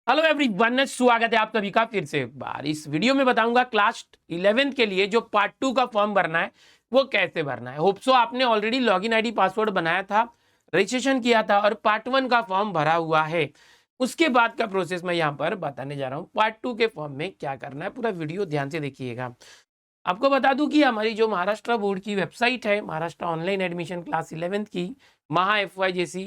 Hello everyone, स्वागत है आप सभी का फिर से एक बार। इस वीडियो में बताऊंगा क्लास 11th के लिए जो पार्ट 2 का फॉर्म भरना है वो कैसे भरना है। होप सो आपने ऑलरेडी लॉगिन आईडी पासवर्ड बनाया था, रजिस्ट्रेशन किया था और पार्ट 1 का फॉर्म भरा हुआ है। उसके बाद का प्रोसेस मैं यहाँ पर बताने जा रहा हूँ। पार्ट 2 के फॉर्म में क्या करना है, पूरा वीडियो ध्यान से देखिएगा। आपको बता दूं कि हमारी जो महाराष्ट्र बोर्ड की वेबसाइट है, Maharashtra online admission class 11th की, MahaFYJC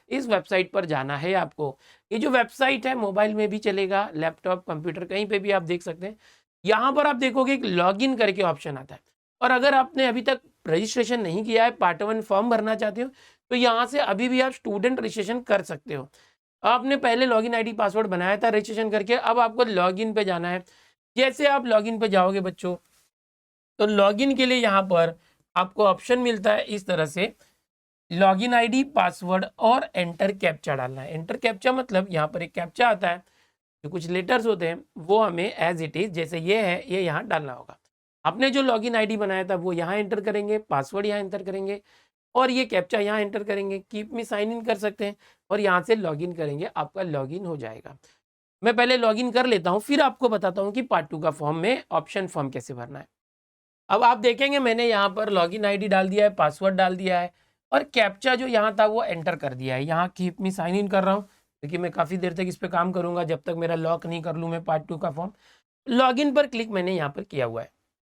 इस वेबसाइट पर जाना है आपको। ये जो वेबसाइट है मोबाइल में भी चलेगा, लैपटॉप कंप्यूटर कहीं पे भी आप देख सकते हैं। यहाँ पर आप देखोगे एक लॉगिन करके ऑप्शन आता है, और अगर आपने अभी तक रजिस्ट्रेशन नहीं किया है, पार्ट 1 फॉर्म भरना चाहते हो, तो यहाँ से अभी भी आप स्टूडेंट रजिस्ट्रेशन कर सकते हो। आपने पहले लॉगिन आईडी पासवर्ड बनाया था रजिस्ट्रेशन करके, अब आपको लॉगिन पे जाना है। जैसे आप लॉगिन पे जाओगे बच्चों, तो लॉगिन के लिए यहाँ पर आपको ऑप्शन मिलता है इस तरह से, लॉगिन आईडी पासवर्ड और एंटर कैप्चा डालना है। एंटर कैप्चा मतलब यहाँ पर एक कैप्चा आता है, जो कुछ लेटर्स होते हैं वो हमें एज इट इज, जैसे ये है, ये यहाँ डालना होगा। आपने जो लॉगिन आईडी बनाया था वो यहाँ एंटर करेंगे, पासवर्ड यहाँ एंटर करेंगे और ये कैप्चा यहाँ एंटर करेंगे। कीप में साइन इन कर सकते हैं और यहाँ से लॉगिन करेंगे, आपका लॉगिन हो जाएगा। मैं पहले लॉगिन कर लेता हूँ, फिर आपको बताता हूँ कि पार्ट 2 का फॉर्म में ऑप्शन फॉर्म कैसे भरना है। अब आप देखेंगे मैंने यहाँ पर लॉगिन आईडी डाल दिया है, पासवर्ड डाल दिया है और कैप्चा जो यहाँ था वो एंटर कर दिया है। यहाँ कीप मी साइन इन कर रहा हूँ क्योंकि मैं काफ़ी देर तक इस पर काम करूँगा जब तक मेरा लॉक नहीं कर लूँ मैं पार्ट 2 का फॉर्म। लॉगिन पर क्लिक मैंने यहाँ पर किया हुआ है।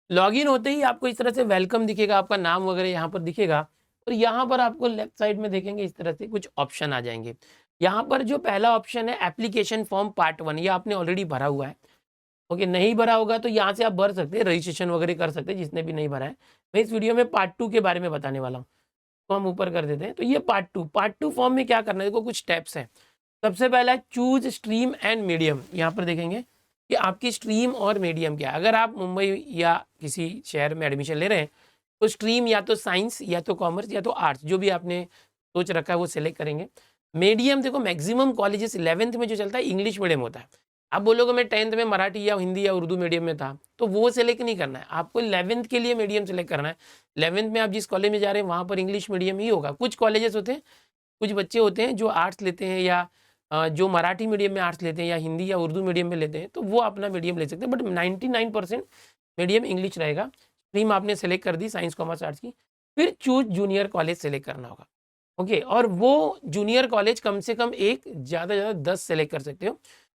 लॉगिन होते ही आपको इस तरह से वेलकम दिखेगा, आपका नाम वगैरह यहाँ पर दिखेगा और यहाँ पर आपको लेफ्ट साइड में देखेंगे इस तरह से कुछ ऑप्शन आ जाएंगे। यहाँ पर जो पहला ऑप्शन है एप्लीकेशन फॉर्म पार्ट 1, ये आपने ऑलरेडी भरा हुआ है। ओके, नहीं भरा होगा तो यहाँ से आप भर सकते हैं, रजिस्ट्रेशन वगैरह कर सकते हैं जिसने भी नहीं भरा है। मैं इस वीडियो में पार्ट 2 के बारे में बताने वाला हूँ, तो हम ऊपर कर देते हैं। तो ये पार्ट 2 फॉर्म में क्या करना है, देखो कुछ स्टेप्स हैं। सबसे पहला है चूज स्ट्रीम एंड मीडियम। यहाँ पर देखेंगे कि आपकी स्ट्रीम और मीडियम क्या है। अगर आप मुंबई या किसी शहर में एडमिशन ले रहे हैं तो स्ट्रीम या तो साइंस या तो कॉमर्स या तो आर्ट्स, जो भी आपने सोच रखा है वो सिलेक्ट करेंगे। मीडियम देखो मैक्सिमम कॉलेजेस 11th में जो चलता है इंग्लिश मीडियम होता है। आप बोलोगे मैं 10th में मराठी या हिंदी या उर्दू मीडियम में था, तो वो सिलेक्ट नहीं करना है आपको, 11th के लिए मीडियम सेलेक्ट करना है। 11th में आप जिस कॉलेज में जा रहे हैं वहाँ पर इंग्लिश मीडियम ही होगा। कुछ कॉलेजेस होते हैं, कुछ बच्चे होते हैं जो आर्ट्स लेते हैं या जो मराठी मीडियम में आर्ट्स लेते हैं या हिंदी या उर्दू मीडियम में लेते हैं, तो वो अपना मीडियम ले सकते हैं। बट 99% मीडियम इंग्लिश रहेगा। स्ट्रीम आपने सेलेक्ट कर दी साइंस कॉमर्स आर्ट्स की, फिर चूज जूनियर कॉलेज सेलेक्ट करना होगा। ओके, और वो जूनियर कॉलेज कम से कम एक, ज़्यादा से ज़्यादा 10 सेलेक्ट कर सकते हो।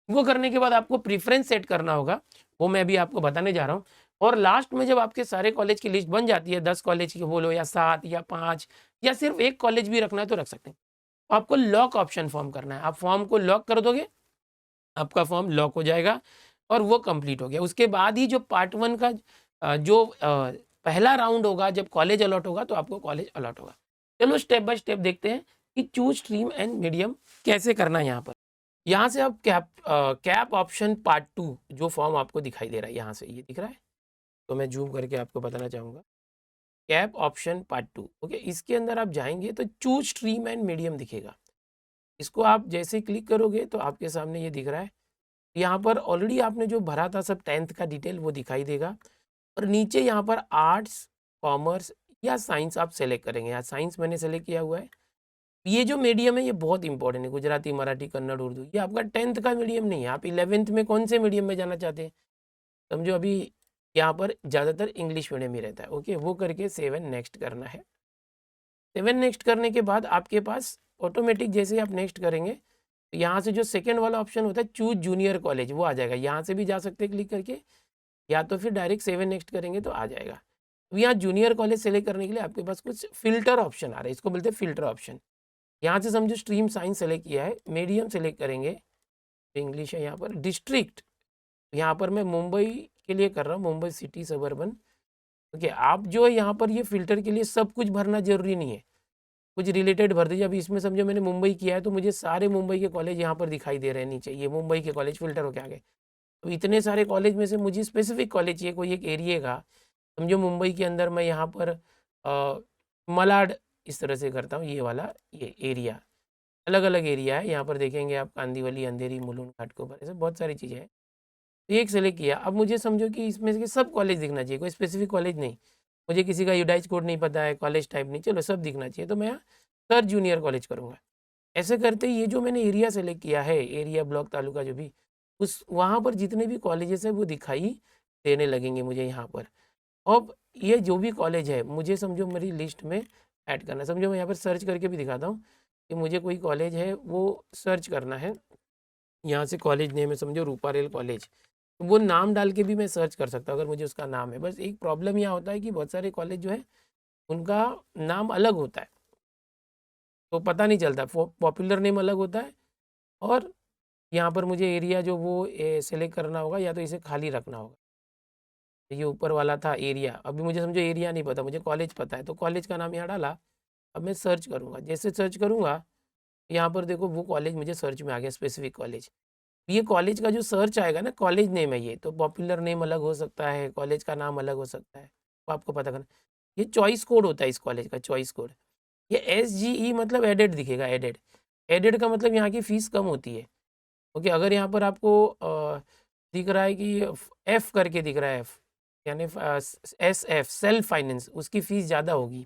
वो करने के बाद आपको प्रीफरेंस सेट करना होगा, वो मैं अभी आपको बताने जा रहा हूँ। और लास्ट में जब आपके सारे कॉलेज की लिस्ट बन जाती है, 10 कॉलेज की बोलो या 7 या 5 या सिर्फ एक कॉलेज भी रखना है तो रख सकते हैं। आपको लॉक ऑप्शन फॉर्म करना है। आप फॉर्म को लॉक कर दोगे, आपका फॉर्म लॉक हो जाएगा और वो कंप्लीट हो गया। उसके बाद ही जो पार्ट 1 का पहला राउंड होगा, जब कॉलेज अलॉट होगा तो आपको कॉलेज अलॉट होगा। चलो स्टेप बाय स्टेप देखते हैं कि चूज स्ट्रीम एंड मीडियम कैसे करना है। यहाँ से आप कैप ऑप्शन पार्ट 2 जो फॉर्म आपको दिखाई दे रहा है, यहाँ से ये दिख रहा है, तो मैं जूम करके आपको बताना चाहूँगा। कैप ऑप्शन पार्ट 2, ओके, इसके अंदर आप जाएंगे तो चूज स्ट्रीम एंड मीडियम दिखेगा। इसको आप जैसे क्लिक करोगे तो आपके सामने ये दिख रहा है। यहाँ पर ऑलरेडी आपने जो भरा था सब 10th का डिटेल वो दिखाई देगा और नीचे यहाँ पर आर्ट्स, कॉमर्स या साइंस आप सेलेक्ट करेंगे। यहाँ साइंस मैंने सेलेक्ट किया हुआ है। ये जो मीडियम है ये बहुत इंपॉर्टेंट है, गुजराती, मराठी, कन्नड़, उर्दू, ये आपका 10th का मीडियम नहीं है। आप 11th में कौन से मीडियम में जाना चाहते हैं, समझो अभी यहाँ पर ज़्यादातर इंग्लिश मीडियम ही रहता है। ओके, वो करके 7 नेक्स्ट करना है। 7 नेक्स्ट करने के बाद आपके पास ऑटोमेटिक जैसे ही आप नेक्स्ट करेंगे तो यहाँ से जो सेकेंड वाला ऑप्शन होता है चूज जूनियर कॉलेज, वो आ जाएगा। यहाँ से भी जा सकते हैं क्लिक करके, या तो फिर डायरेक्ट 7 नेक्स्ट करेंगे तो आ जाएगा। अब यहाँ जूनियर कॉलेज सेलेक्ट करने के लिए आपके पास कुछ फिल्टर ऑप्शन आ रहा है, इसको बोलते हैं फिल्टर ऑप्शन। यहाँ से समझो स्ट्रीम साइंस सेलेक्ट किया है, मीडियम सेलेक्ट करेंगे, इंग्लिश है यहाँ पर, डिस्ट्रिक्ट यहाँ पर मैं मुंबई के लिए कर रहा हूँ, मुंबई सिटी सबर्बन। ओके, आप जो है यहाँ पर ये फिल्टर के लिए सब कुछ भरना जरूरी नहीं है, कुछ रिलेटेड भर दीजिए। अभी इसमें समझो मैंने मुंबई किया है तो मुझे सारे मुंबई के कॉलेज यहाँ पर दिखाई दे रहे हैं नीचे, ये मुंबई के कॉलेज फिल्टर होके आ गए। तो इतने सारे कॉलेज में से मुझे स्पेसिफिक कॉलेज चाहिए, कोई एक एरिया का। समझो मुंबई के अंदर मैं यहाँ पर मलाड इस तरह से करता हूँ, ये वाला, ये एरिया, अलग अलग एरिया है। यहाँ पर देखेंगे आप कांदीवली, अंधेरी, मुलुंड, घाटकोपर, ऐसे बहुत सारी चीज़ें हैं। तो एक सेलेक्ट किया। अब मुझे समझो कि इसमें से सब कॉलेज दिखना चाहिए, कोई स्पेसिफिक कॉलेज नहीं। मुझे किसी का यूडाइज कोड नहीं पता है, कॉलेज टाइप नहीं, चलो सब दिखना चाहिए। तो मैं यहाँ सर जूनियर कॉलेज करूँगा। ऐसे करते ही ये जो मैंने एरिया सेलेक्ट किया है, एरिया ब्लॉक तालुका जो भी, उस वहाँ पर जितने भी कॉलेजेस है वो दिखाई देने लगेंगे मुझे यहाँ पर। अब ये जो भी कॉलेज है मुझे समझो मेरी लिस्ट में ऐड करना है। समझो मैं यहाँ पर सर्च करके भी दिखाता हूँ कि मुझे कोई कॉलेज है वो सर्च करना है। यहाँ से कॉलेज नेम है समझो रूपारेल कॉलेज, तो वो नाम डाल के भी मैं सर्च कर सकता हूँ अगर मुझे उसका नाम है। बस एक प्रॉब्लम यहाँ होता है कि बहुत सारे कॉलेज जो है उनका नाम अलग होता है, तो पता नहीं चलता, पॉपुलर नेम अलग होता है। और यहाँ पर मुझे एरिया जो वो सेलेक्ट करना होगा, या तो इसे खाली रखना होगा। ये ऊपर वाला था एरिया, अभी मुझे समझो एरिया नहीं पता, मुझे कॉलेज पता है, तो कॉलेज का नाम यहाँ डाला। अब मैं सर्च करूँगा, जैसे सर्च करूँगा यहाँ पर देखो वो कॉलेज मुझे सर्च में आ गया, स्पेसिफिक कॉलेज। ये कॉलेज का जो सर्च आएगा ना, कॉलेज नेम है ये, तो पॉपुलर नेम अलग हो सकता है, कॉलेज का नाम अलग हो सकता है, तो आपको पता करना। ये चॉइस कोड होता है इस कॉलेज का, चॉइस कोड। ये SGE मतलब एडेड दिखेगा, एडेड। एडेड का मतलब यहाँ की फ़ीस कम होती है। ओके, अगर यहाँ पर आपको दिख रहा है कि F करके दिख रहा है, F यानी SF सेल्फ फाइनेंस, उसकी फ़ीस ज़्यादा होगी।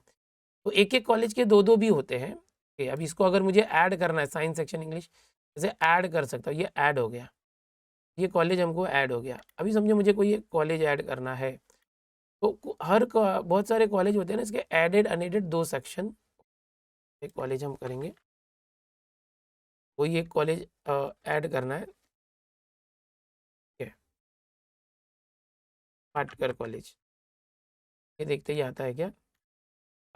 तो एक-एक कॉलेज के 2-2 भी होते हैं। ओके, अब इसको अगर मुझे ऐड करना है, साइंस सेक्शन इंग्लिश, जैसे ऐड कर सकता हूँ, ये ऐड हो गया, ये कॉलेज हमको ऐड हो गया। अभी समझो मुझे कोई एक कॉलेज ऐड करना है, तो बहुत सारे कॉलेज होते हैं ना, इसके एडेड अनएडेड 2 सेक्शन। एक कॉलेज हम करेंगे, कोई एक कॉलेज ऐड करना है, ठीक है, पाटकर कॉलेज, ये देखते ही आता है क्या।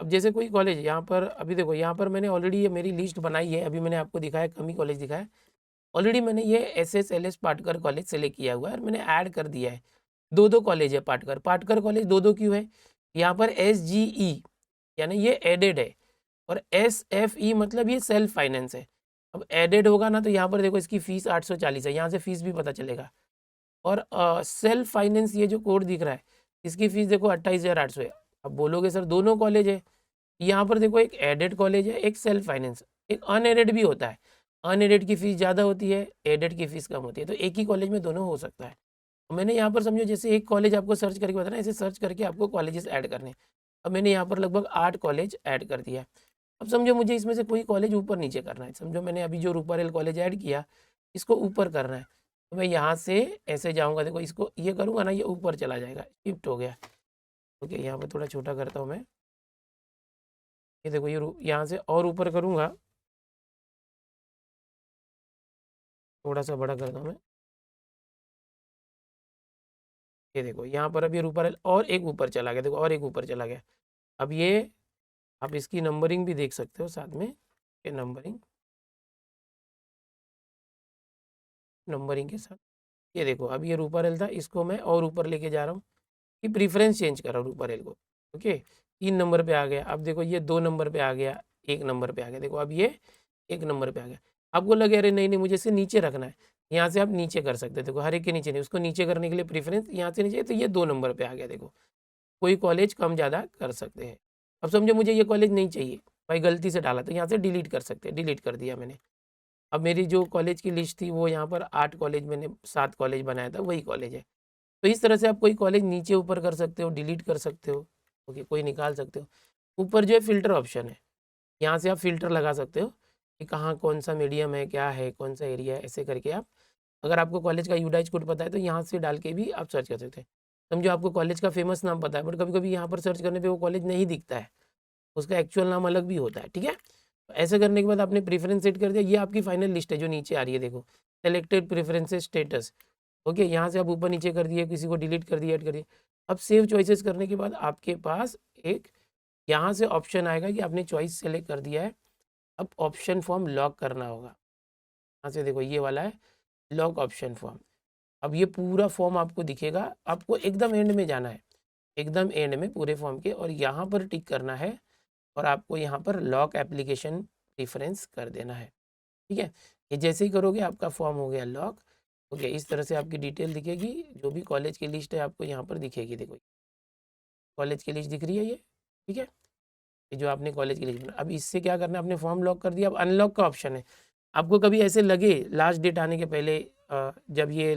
अब जैसे कोई कॉलेज यहाँ पर, अभी देखो यहाँ पर मैंने ऑलरेडी ये मेरी लिस्ट बनाई है, अभी मैंने आपको दिखाया, कम ही कॉलेज दिखाया। ऑलरेडी मैंने ये SSLS पाटकर कॉलेज सेलेक्ट किया हुआ है और मैंने ऐड कर दिया है। 2-2 कॉलेज है पाटकर, पाटकर कॉलेज 2-2 क्यों है? यहाँ पर SGE यानी ये एडेड है, और SFE मतलब ये सेल्फ फाइनेंस है। अब एडेड होगा ना, तो यहाँ पर देखो इसकी फ़ीस 840 है, यहाँ से फ़ीस भी पता चलेगा। और सेल्फ फाइनेंस ये जो कोड दिख रहा है, इसकी फ़ीस देखो 28,800 है। अब बोलोगे सर दोनों कॉलेज है, यहाँ पर देखो एक एडेड कॉलेज है, एक सेल्फ फाइनेंस, एक अनएडेड भी होता है। अनएडेड की फ़ीस ज़्यादा होती है, एडेड की फ़ीस कम होती है, तो एक ही कॉलेज में दोनों हो सकता है। मैंने यहाँ पर समझो जैसे एक कॉलेज आपको सर्च करके बताना, ऐसे सर्च करके आपको कॉलेजेस ऐड करने। अब मैंने यहाँ पर लगभग 8 कॉलेज ऐड कर दिया। अब समझो मुझे इसमें से कोई कॉलेज ऊपर नीचे करना है। समझो मैंने अभी जो रूपारेल कॉलेज ऐड किया, इसको ऊपर करना है, तो मैं यहाँ से ऐसे जाऊँगा, देखो इसको ये करूँगा ना, ये ऊपर चला जाएगा, शिफ्ट हो गया। ओके, यहाँ पर थोड़ा छोटा करता हूँ मैं, ये देखो ये यहाँ से और ऊपर करूँगा, थोड़ा सा बड़ा करता हूँ मैं, ये देखो यहाँ पर अब ये रूपारेल और एक ऊपर चला गया, देखो और एक ऊपर चला गया। अब ये आप इसकी नंबरिंग भी देख सकते हो साथ में, ये नंबरिंग के साथ, ये देखो अब ये रूपारेल था, इसको मैं और ऊपर लेके जा रहा हूँ, कि प्रीफरेंस चेंज कर रहा हूँ रूपारेल को। ओके, 3 नंबर पे आ गया, अब देखो ये 2 नंबर पे आ गया, 1 नंबर पे आ गया, देखो अब ये 1 नंबर पे आ गया। आपको लगे अरे नहीं नहीं मुझे इसे नीचे रखना है, यहाँ से आप नीचे कर सकते हो, देखो हर एक के नीचे नहीं, उसको नीचे करने के लिए प्रीफरेंस यहाँ से नीचे, तो ये 2 नंबर पे आ गया। देखो कोई कॉलेज कम ज़्यादा कर सकते हैं। अब समझो मुझे ये कॉलेज नहीं चाहिए, भाई गलती से डाला, तो यहाँ से डिलीट कर सकते हैं, डिलीट कर दिया मैंने। अब मेरी जो कॉलेज की लिस्ट थी वो यहाँ पर 8 कॉलेज, मैंने 7 कॉलेज बनाया था, वही कॉलेज है। तो इस तरह से आप कोई कॉलेज नीचे ऊपर कर सकते हो, डिलीट कर सकते हो, ओके, कोई निकाल सकते हो। ऊपर जो है फ़िल्टर ऑप्शन है, यहाँ से आप फ़िल्टर लगा सकते हो कि कहाँ कौन सा मीडियम है, क्या है, कौन सा एरिया है, ऐसे करके आप, अगर आपको कॉलेज का यूडाइज कोड पता है तो यहाँ से डाल के भी आप सर्च कर सकते हैं। समझो आपको कॉलेज का फेमस नाम पता है, बट कभी कभी यहाँ पर सर्च करने पे वो कॉलेज नहीं दिखता है, उसका एक्चुअल नाम अलग भी होता है, ठीक है। तो ऐसे करने के बाद आपने प्रेफरेंस सेट कर दिया, ये आपकी फाइनल लिस्ट है जो नीचे आ रही है, देखो सेलेक्टेड प्रेफरेंसेस स्टेटस। ओके, यहाँ से आप ऊपर नीचे कर दिए, किसी को डिलीट कर दिया, ऐड कर दिया। अब सेव चॉइसेस करने के बाद आपके पास एक यहाँ से ऑप्शन आएगा कि आपने चॉइस सेलेक्ट कर दिया है, अब ऑप्शन फॉर्म लॉक करना होगा। यहाँ से देखो ये वाला है लॉक ऑप्शन फॉर्म। अब ये पूरा फॉर्म आपको दिखेगा, आपको एकदम एंड में जाना है, एकदम एंड में पूरे फॉर्म के, और यहाँ पर टिक करना है, और आपको यहाँ पर लॉक एप्लीकेशन प्रेफरेंस कर देना है, ठीक है। ये जैसे ही करोगे आपका फॉर्म हो गया लॉक। ओके, इस तरह से आपकी डिटेल दिखेगी, जो भी कॉलेज की लिस्ट है आपको यहाँ पर दिखेगी, देखो कॉलेज की लिस्ट दिख रही है ये, ठीक है, ये जो आपने कॉलेज की लिस्ट। अब इससे क्या करना है, आपने फॉर्म लॉक कर दिया, अब अनलॉक का ऑप्शन है। आपको कभी ऐसे लगे लास्ट डेट आने के पहले, जब ये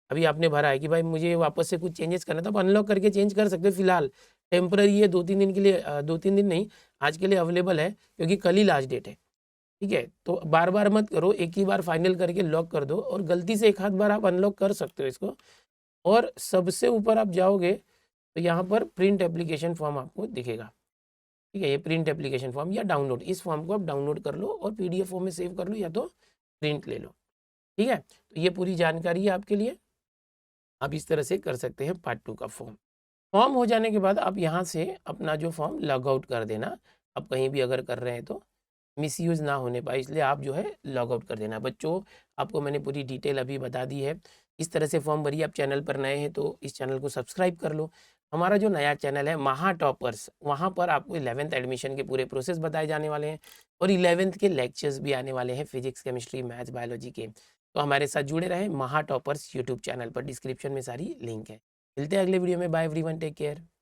अभी आपने भरा है कि भाई मुझे वापस से कुछ चेंजेस करना, तो आप अनलॉक करके चेंज कर सकते हो। फिलहाल टेम्पररी ये 2-3 दिन के लिए, 2-3 दिन नहीं, आज के लिए अवेलेबल है, क्योंकि कल ही लास्ट डेट है, ठीक है, तो बार बार मत करो, एक ही बार फाइनल करके लॉक कर दो, और गलती से एक आध बार आप अनलॉक कर सकते हो इसको। और सबसे ऊपर आप जाओगे तो यहाँ पर प्रिंट एप्लीकेशन फॉर्म आपको दिखेगा। ठीक है, ये प्रिंट एप्लीकेशन फॉर्म या डाउनलोड, इस फॉर्म को आप डाउनलोड कर लो और पीडीएफ फॉर्म में सेव कर लो या तो प्रिंट ले लो। ठीक है, तो ये पूरी जानकारी है आपके लिए, आप इस तरह से कर सकते हैं पार्ट 2 का फॉर्म। फॉर्म हो जाने के बाद आप यहाँ से अपना जो फॉर्म लॉग आउट कर देना। आप कहीं भी अगर कर रहे हैं तो मिसयूज़ ना होने पाए, इसलिए आप जो है लॉग आउट कर देना। बच्चों, आपको मैंने पूरी डिटेल अभी बता दी है, इस तरह से फॉर्म भरिए। आप चैनल पर नए हैं तो इस चैनल को सब्सक्राइब कर लो। हमारा जो नया चैनल है महा टॉपर्स, वहाँ पर आपको 11th एडमिशन के पूरे प्रोसेस बताए जाने वाले हैं, और 11th के लेक्चर्स भी आने वाले हैं, फिजिक्स, केमिस्ट्री, मैथ्स, बायोलॉजी के। तो हमारे साथ जुड़े रहें महा टॉपर्स यूट्यूब चैनल पर, डिस्क्रिप्शन में सारी लिंक है। मिलते हैं अगले वीडियो में। Bye everyone, take care.